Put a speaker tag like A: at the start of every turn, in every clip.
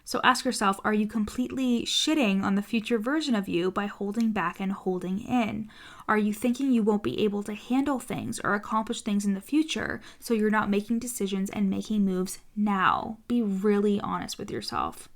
A: So ask yourself, are you completely shitting on the future version of you by holding back and holding in? Are you thinking you won't be able to handle things or accomplish things in the future, so you're not making decisions and making moves now? Be really honest with yourself.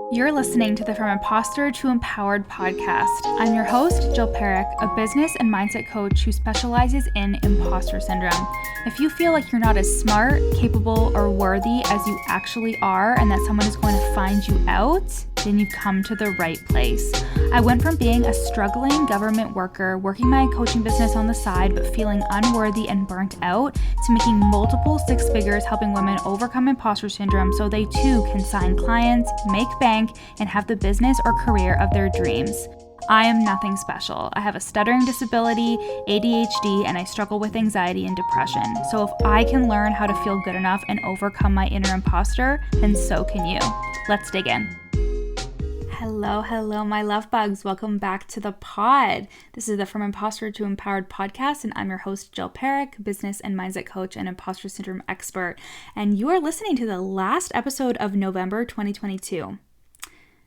A: You're listening to the From Imposter to Empowered podcast. I'm your host, Jill Perrick, a business and mindset coach who specializes in imposter syndrome. If you feel like you're not as smart, capable, or worthy as you actually are, and that someone is going to find you out, then you've come to the right place. I went from being a struggling government worker, working my coaching business on the side, but feeling unworthy and burnt out, to making multiple six figures helping women overcome imposter syndrome so they too can sign clients, make bank, and have the business or career of their dreams. I am nothing special. I have a stuttering disability, ADHD, and I struggle with anxiety and depression. So if I can learn how to feel good enough and overcome my inner imposter, then so can you. Let's dig in. Hello, my love bugs. Welcome back to the pod. This is the From Imposter to Empowered podcast, and I'm your host, Jill Perrick, business and mindset coach and imposter syndrome expert. And you are listening to the last episode of November 2022.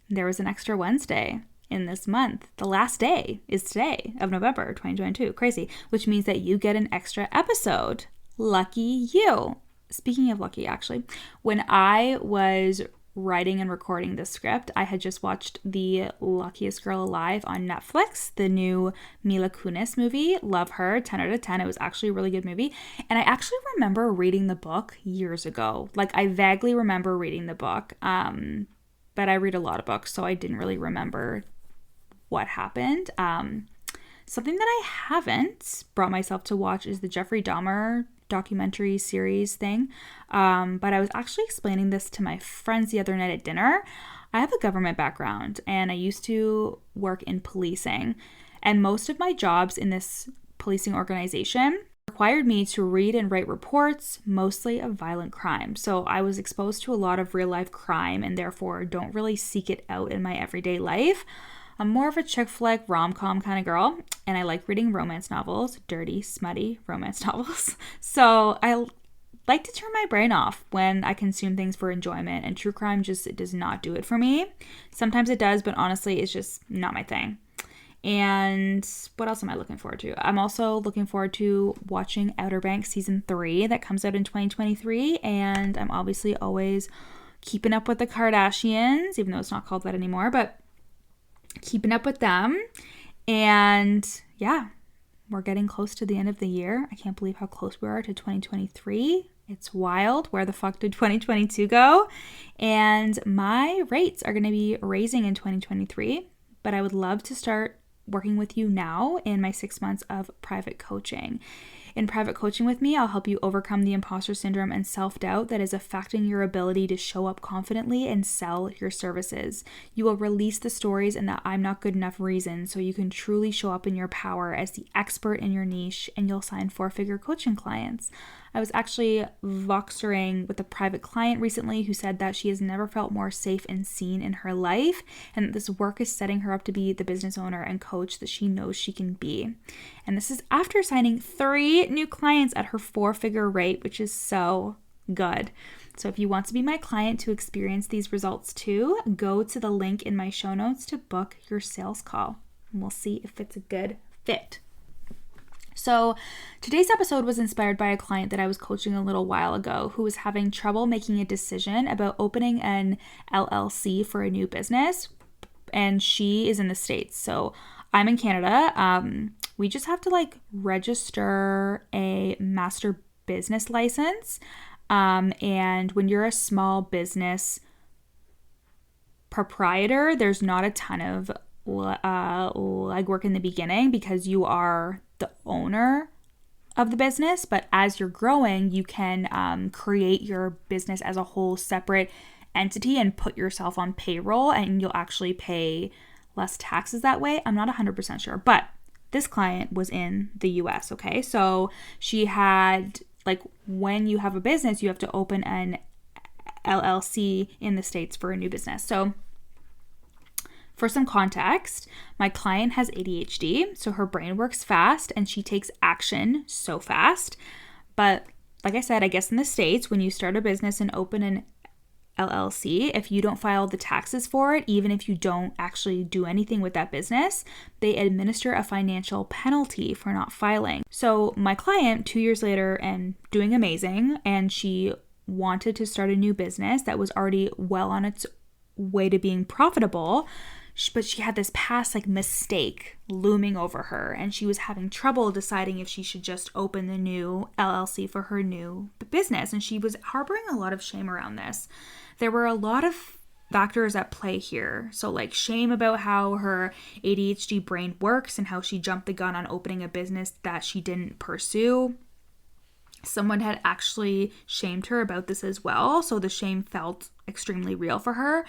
A: There was an extra Wednesday in this month. The last day is today of November 2022. Crazy. Which means that you get an extra episode. Lucky you. Speaking of lucky, actually, when I was writing and recording this script, I had just watched The Luckiest Girl Alive on Netflix, the new Mila Kunis movie. Love her, 10 out of 10. It was actually a really good movie. And I actually remember reading the book years ago. Like, I vaguely remember reading the book, but I read a lot of books, so I didn't really remember what happened. Something that I haven't brought myself to watch is the Jeffrey Dahmer documentary series thing. But I was actually explaining this to my friends the other night at dinner. I have a government background and I used to work in policing. And most of my jobs in this policing organization required me to read and write reports, mostly of violent crime. So I was exposed to a lot of real life crime and therefore don't really seek it out in my everyday life. I'm more of a chick flick, rom-com kind of girl, and I like reading romance novels, dirty, smutty romance novels. So I like to turn my brain off when I consume things for enjoyment, and true crime it does not do it for me. Sometimes it does, but honestly, it's just not my thing. And what else am I looking forward to? I'm also looking forward to watching Outer Banks Season 3 that comes out in 2023, and I'm obviously always keeping up with the Kardashians, even though it's not called that anymore, but keeping up with them. And yeah, we're getting close to the end of the year. I can't believe how close we are to 2023. It's wild. Where the fuck did 2022 go? And my rates are going to be raising in 2023, but I would love to start working with you now in my 6 months of private coaching. In private coaching with me, I'll help you overcome the imposter syndrome and self-doubt that is affecting your ability to show up confidently and sell your services. You will release the stories and the I'm not good enough reasons so you can truly show up in your power as the expert in your niche, and you'll sign 4-figure coaching clients. I was actually voxering with a private client recently who said that she has never felt more safe and seen in her life, and that this work is setting her up to be the business owner and coach that she knows she can be. And this is after signing 3 new clients at her 4-figure rate, which is so good. So if you want to be my client to experience these results too, go to the link in my show notes to book your sales call, and we'll see if it's a good fit. So today's episode was inspired by a client that I was coaching a little while ago who was having trouble making a decision about opening an LLC for a new business, and she is in the States. So I'm in Canada. We just have to register a master business license. And when you're a small business proprietor, there's not a ton of legwork in the beginning because you are the owner of the business. But as you're growing, you can create your business as a whole separate entity and put yourself on payroll, and you'll actually pay less taxes that way. I'm not 100% sure, but this client was in the US, okay? So she had, when you have a business, you have to open an LLC in the States for a new business. So for some context, my client has ADHD, so her brain works fast and she takes action so fast. But like I said, I guess in the States, when you start a business and open an LLC, if you don't file the taxes for it, even if you don't actually do anything with that business, they administer a financial penalty for not filing. So my client, 2 years later and doing amazing, and she wanted to start a new business that was already well on its way to being profitable, but she had this past mistake looming over her, and she was having trouble deciding if she should just open the new LLC for her new business, and she was harboring a lot of shame around this. There were a lot of factors at play here. So shame about how her ADHD brain works and how she jumped the gun on opening a business that she didn't pursue. Someone had actually shamed her about this as well, so the shame felt extremely real for her.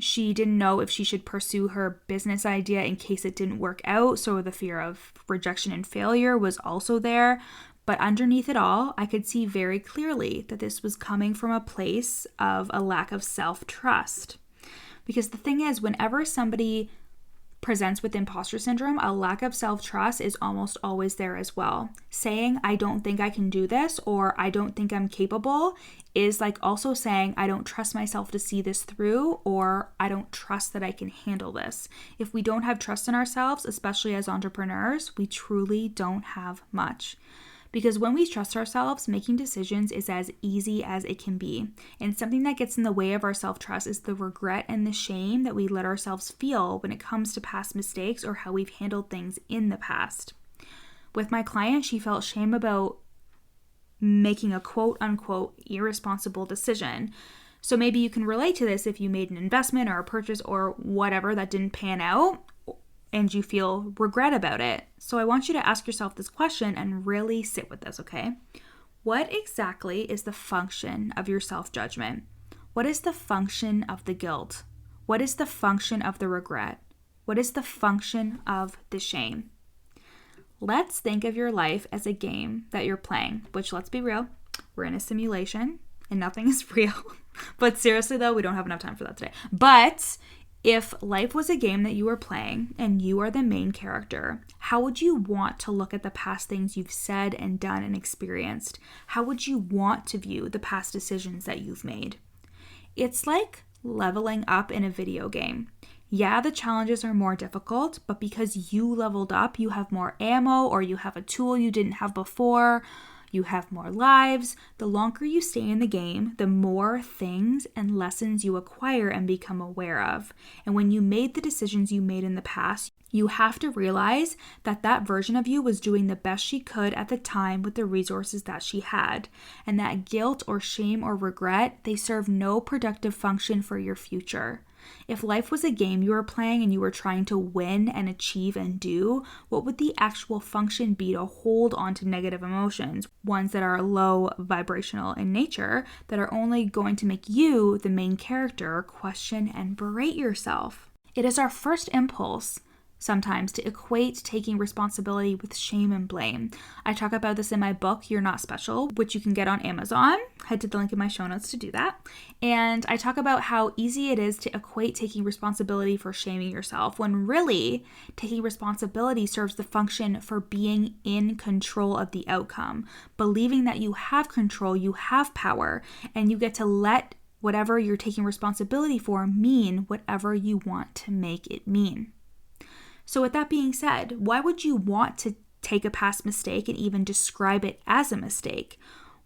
A: She didn't know if she should pursue her business idea in case it didn't work out, so the fear of rejection and failure was also there. But underneath it all, I could see very clearly that this was coming from a place of a lack of self-trust. Because the thing is, whenever somebody presents with imposter syndrome, a lack of self-trust is almost always there as well. Saying, I don't think I can do this, or I don't think I'm capable, is also saying, I don't trust myself to see this through, or I don't trust that I can handle this. If we don't have trust in ourselves, especially as entrepreneurs, we truly don't have much. Because when we trust ourselves, making decisions is as easy as it can be. And something that gets in the way of our self-trust is the regret and the shame that we let ourselves feel when it comes to past mistakes or how we've handled things in the past. With my client, she felt shame about making a quote-unquote irresponsible decision. So maybe you can relate to this if you made an investment or a purchase or whatever that didn't pan out, and you feel regret about it. So I want you to ask yourself this question and really sit with this, okay? What exactly is the function of your self-judgment? What is the function of the guilt? What is the function of the regret? What is the function of the shame? Let's think of your life as a game that you're playing, which, let's be real, we're in a simulation and nothing is real. But seriously though, we don't have enough time for that today. But if life was a game that you were playing and you are the main character, how would you want to look at the past things you've said and done and experienced? How would you want to view the past decisions that you've made? It's like leveling up in a video game. Yeah, the challenges are more difficult, but because you leveled up, you have more ammo, or you have a tool you didn't have before. You have more lives. The longer you stay in the game, the more things and lessons you acquire and become aware of. And when you made the decisions you made in the past, you have to realize that that version of you was doing the best she could at the time with the resources that she had. And that guilt or shame or regret, they serve no productive function for your future. If life was a game you were playing and you were trying to win and achieve and do, what would the actual function be to hold on to negative emotions, ones that are low vibrational in nature, that are only going to make you, the main character, question and berate yourself? It is our first impulse sometimes to equate taking responsibility with shame and blame. I talk about this in my book, You're Not Special, which you can get on Amazon. Head to the link in my show notes to do that. And I talk about how easy it is to equate taking responsibility for shaming yourself, when really taking responsibility serves the function for being in control of the outcome, believing that you have control, you have power, and you get to let whatever you're taking responsibility for mean whatever you want to make it mean. So with that being said, why would you want to take a past mistake and even describe it as a mistake?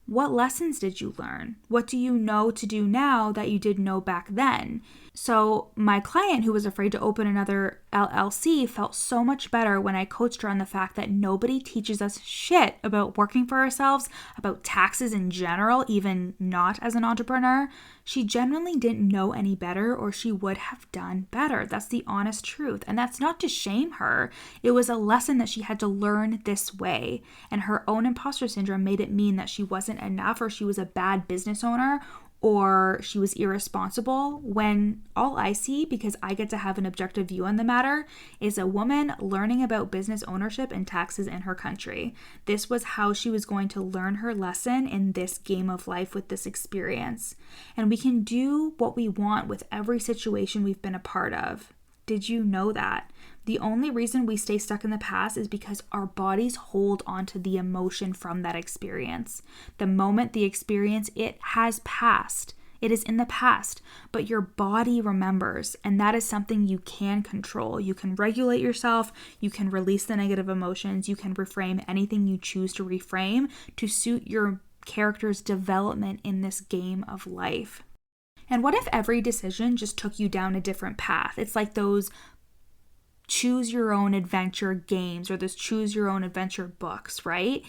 A: What lessons did you learn? What do you know to do now that you didn't know back then? So my client, who was afraid to open another LLC, felt so much better when I coached her on the fact that nobody teaches us shit about working for ourselves, about taxes in general, even not as an entrepreneur. She genuinely didn't know any better, or she would have done better. That's the honest truth. And that's not to shame her. It was a lesson that she had to learn this way. And her own imposter syndrome made it mean that she wasn't enough, or she was a bad business owner, or she was irresponsible, when all I see, because I get to have an objective view on the matter, is a woman learning about business ownership and taxes in her country. This was how she was going to learn her lesson in this game of life with this experience. And we can do what we want with every situation we've been a part of. Did you know that? The only reason we stay stuck in the past is because our bodies hold onto the emotion from that experience. The moment the experience, it has passed. It is in the past, but your body remembers, and that is something you can control. You can regulate yourself, you can release the negative emotions, you can reframe anything you choose to reframe to suit your character's development in this game of life. And what if every decision just took you down a different path? It's like those choose your own adventure games or those choose your own adventure books, right?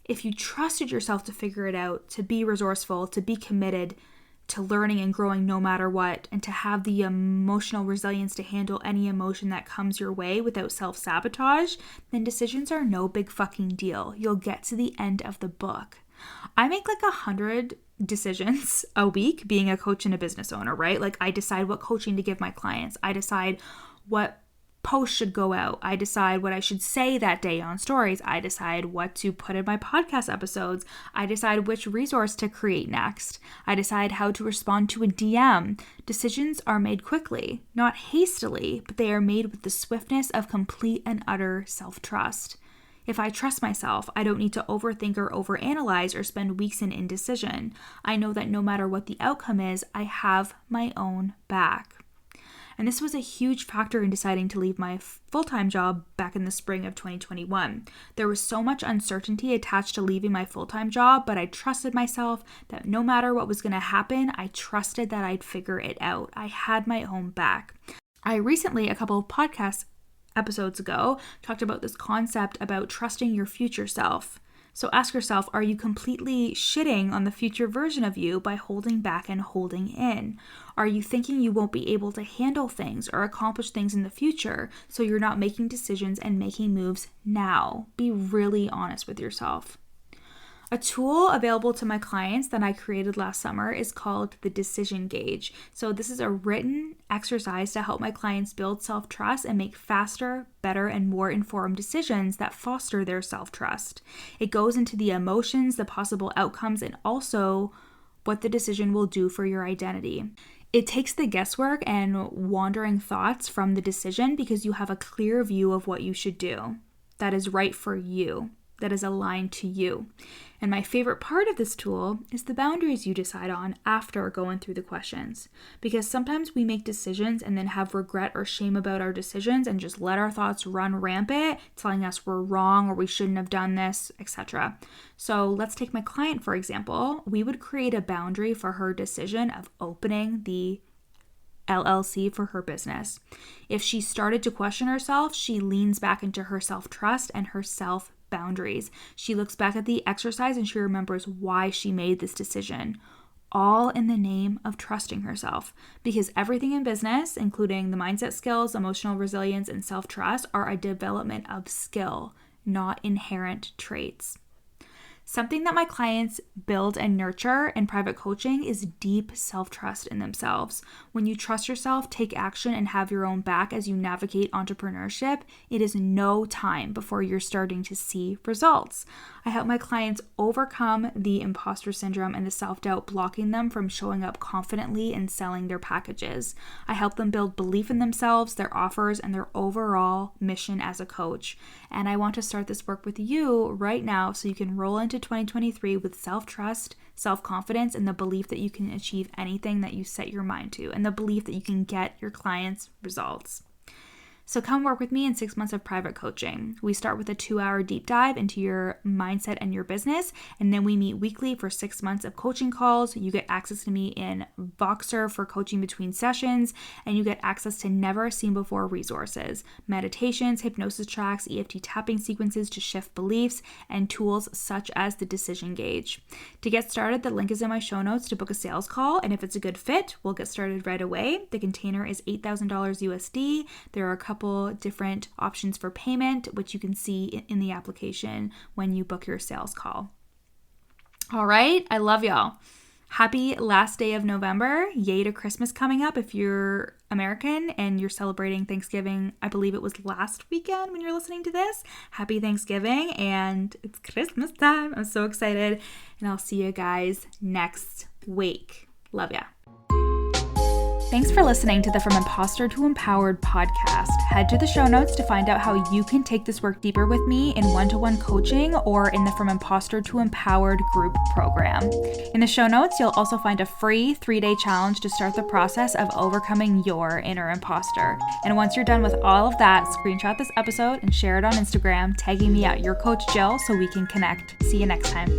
A: If you trusted yourself to figure it out, to be resourceful, to be committed to learning and growing no matter what, and to have the emotional resilience to handle any emotion that comes your way without self-sabotage, then decisions are no big fucking deal. You'll get to the end of the book. I make like 100 decisions a week being a coach and a business owner, right? Like I decide what coaching to give my clients. I decide what post should go out. I decide what I should say that day on stories. I decide what to put in my podcast episodes. I decide which resource to create next. I decide how to respond to a DM. Decisions are made quickly, not hastily, but they are made with the swiftness of complete and utter self-trust. If I trust myself, I don't need to overthink or overanalyze or spend weeks in indecision. I know that no matter what the outcome is, I have my own back. And this was a huge factor in deciding to leave my full-time job back in the spring of 2021. There was so much uncertainty attached to leaving my full-time job, but I trusted myself that no matter what was going to happen, I trusted that I'd figure it out. I had my own back. I recently, a couple of podcast episodes ago, talked about this concept about trusting your future self. So ask yourself, are you completely shitting on the future version of you by holding back and holding in? Are you thinking you won't be able to handle things or accomplish things in the future, so you're not making decisions and making moves now? Be really honest with yourself. A tool available to my clients that I created last summer is called the Decision Gauge. So this is a written exercise to help my clients build self-trust and make faster, better, and more informed decisions that foster their self-trust. It goes into the emotions, the possible outcomes, and also what the decision will do for your identity. It takes the guesswork and wandering thoughts from the decision because you have a clear view of what you should do that is right for you, that is aligned to you. And my favorite part of this tool is the boundaries you decide on after going through the questions. Because sometimes we make decisions and then have regret or shame about our decisions and just let our thoughts run rampant, telling us we're wrong or we shouldn't have done this, etc. So let's take my client, for example. We would create a boundary for her decision of opening the LLC for her business. If she started to question herself, she leans back into her self-trust and her self-boundaries. She looks back at the exercise and she remembers why she made this decision, all in the name of trusting herself. Because everything in business, including the mindset skills, emotional resilience, and self-trust, are a development of skill, not inherent traits. Something that my clients build and nurture in private coaching is deep self-trust in themselves. When you trust yourself, take action, and have your own back as you navigate entrepreneurship, it is no time before you're starting to see results. I help my clients overcome the imposter syndrome and the self-doubt blocking them from showing up confidently and selling their packages. I help them build belief in themselves, their offers, and their overall mission as a coach. And I want to start this work with you right now so you can roll into 2023 with self-trust, self-confidence, and the belief that you can achieve anything that you set your mind to, and the belief that you can get your clients results. So come work with me in 6 months of private coaching. We start with a 2-hour deep dive into your mindset and your business, and then we meet weekly for 6 months of coaching calls. You get access to me in Voxer for coaching between sessions, and you get access to never seen before resources, meditations, hypnosis tracks, EFT tapping sequences to shift beliefs, and tools such as the Decision Gauge. To get started, the link is in my show notes to book a sales call, and if it's a good fit, we'll get started right away. The container is $8,000 USD. There are a couple different options for payment, which you can see in the application when you book your sales call. All right, I love y'all. Happy last day of November. Yay to Christmas coming up if you're American and you're celebrating Thanksgiving. I believe it was last weekend when you're listening to this. Happy Thanksgiving, and it's Christmas time. I'm so excited, and I'll see you guys next week. Love ya. Thanks for listening to the From Imposter to Empowered podcast. Head to the show notes to find out how you can take this work deeper with me in one-to-one coaching or in the From Imposter to Empowered group program. In the show notes, you'll also find a free 3-day challenge to start the process of overcoming your inner imposter. And once you're done with all of that, screenshot this episode and share it on Instagram, tagging me at your coach Jill so we can connect. See you next time.